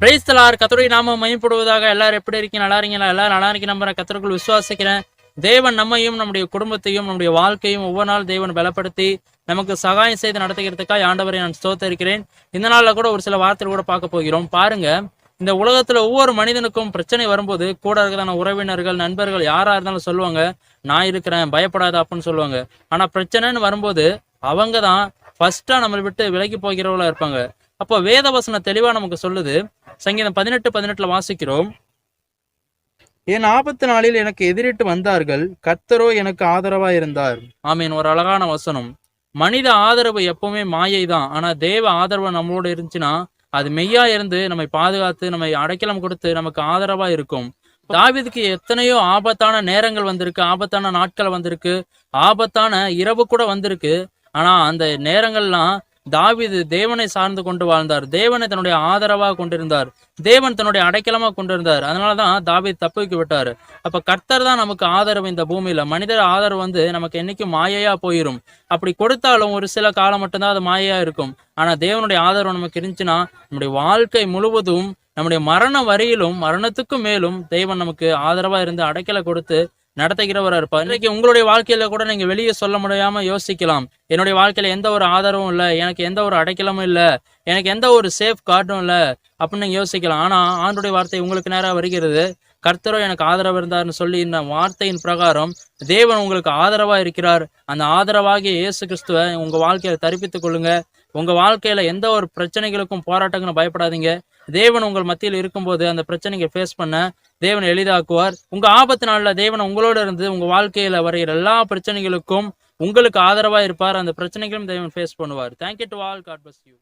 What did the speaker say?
Praise the Lord. கர்த்தருடைய நாமம் மகிமைப்படுவதாக. எல்லாரும் எப்படி இருக்கீங்க? நல்லா இருக்கீங்களா? எல்லாரும் நல்லா இருக்கீங்க நம்புறேன். கர்த்தருக்குள் விசுவாசிக்கிறேன். தேவன் நம்மையும் நம்முடைய குடும்பத்தையும் நம்முடைய வாழ்க்கையும் ஒவ்வொரு நாள் தேவன் பலப்படுத்தி நமக்கு சகாயம் செய்து நடத்துகிறதுக்காக ஆண்டவரை நான் ஸ்தோத்தரிக்கிறேன். இந்த நாளில் கூட ஒரு சில வார்த்தைகள் கூட பார்க்க போகிறோம். பாருங்க, இந்த உலகத்துல ஒவ்வொரு மனிதனுக்கும் பிரச்சனை வரும்போது கூட இருக்கிறதான உறவினர்கள், நண்பர்கள் யாரா இருந்தாலும் சொல்லுவாங்க, நான் இருக்கிறேன், பயப்படாத அப்படின்னு சொல்லுவாங்க. ஆனா பிரச்சனைன்னு வரும்போது அவங்க தான் ஃபர்ஸ்டா நம்மளை விட்டு விலகி போகிறவங்களா இருப்பாங்க. அப்போ வேத வசனம் தெளிவா நமக்கு சொல்லுது. சங்கீதம் 18:18 வாசிக்கிறோம். என் ஆபத்து நாளில் எனக்கு எதிரிட்டு வந்தார்கள், கர்த்தரோ எனக்கு ஆதரவா இருந்தார். ஆமீன். ஒரு அழகான வசனம். மனித ஆதரவு எப்பவுமே மாயை தான். ஆனா தேவ ஆதரவு நம்மளோட இருந்துச்சுன்னா அது மெய்யா இருந்து நம்மை பாதுகாத்து நம்மை அடைக்கலம் கொடுத்து நமக்கு ஆதரவா இருக்கும். தாவீதுக்கு எத்தனையோ ஆபத்தான நேரங்கள் வந்திருக்கு, ஆபத்தான நாட்கள் வந்திருக்கு, ஆபத்தான இரவு கூட வந்திருக்கு. ஆனா அந்த நேரங்கள்லாம் தாவீது தேவனை சார்ந்து கொண்டு வாழ்ந்தார். தேவனை தன்னுடைய ஆதரவாக கொண்டிருந்தார். தேவன் தன்னுடைய அடைக்கலமா கொண்டிருந்தார். அதனாலதான் தாவீது தப்பிக்க விட்டாரு. அப்ப கர்த்தர் தான் நமக்கு ஆதரவு இந்த பூமியில. மனிதர் ஆதரவு நமக்கு என்னைக்கும் மாயையா போயிரும். அப்படி கொடுத்தாலும் ஒரு சில காலம் மட்டும்தான் அது மாயையா இருக்கும். ஆனா தேவனுடைய ஆதரவு நமக்கு இருந்துச்சுன்னா நம்முடைய வாழ்க்கை முழுவதும், நம்முடைய மரண வரையிலும், மரணத்துக்கும் மேலும் தேவன் நமக்கு ஆதரவா இருந்து அடைக்கலை கொடுத்து நடத்துகிறவரா இருப்பார். இன்னைக்கு உங்களுடைய வாழ்க்கையில கூட நீங்க வெளியே சொல்ல முடியாம யோசிக்கலாம், என்னுடைய வாழ்க்கையில எந்த ஒரு ஆதரவும் இல்லை, எனக்கு எந்த ஒரு அடைக்கலமும் இல்லை, எனக்கு எந்த ஒரு சேஃப் கார்டும் இல்லை அப்படின்னு நீங்க யோசிக்கலாம். ஆனா ஆண்டுடைய வார்த்தை உங்களுக்கு நேராக வருகிறது. கர்த்தரோ எனக்கு ஆதரவு இருந்தார்னு சொல்லி இந்த வார்த்தையின் பிரகாரம் தேவன் உங்களுக்கு ஆதரவா இருக்கிறார். அந்த ஆதரவாகிய இயேசு கிறிஸ்துவை உங்க வாழ்க்கையில தரிப்பித்துக் கொள்ளுங்க. உங்க வாழ்க்கையில எந்த ஒரு பிரச்சனைகளுக்கும் போராட்டங்களும் பயப்படாதீங்க. தேவன் உங்கள் மத்தியில் இருக்கும்போது அந்த பிரச்சனையை ஃபேஸ் பண்ண தேவன் எளிதாக்குவார். உங்க ஆபத்து நாள்ல தேவன் உங்களோட இருந்து உங்க வாழ்க்கையில வருகிற எல்லா பிரச்சனைகளுக்கும் உங்களுக்கு ஆதரவா இருப்பார். அந்த பிரச்சனைகளும் தேவன் ஃபேஸ் பண்ணுவார். Thank you to all. God bless you.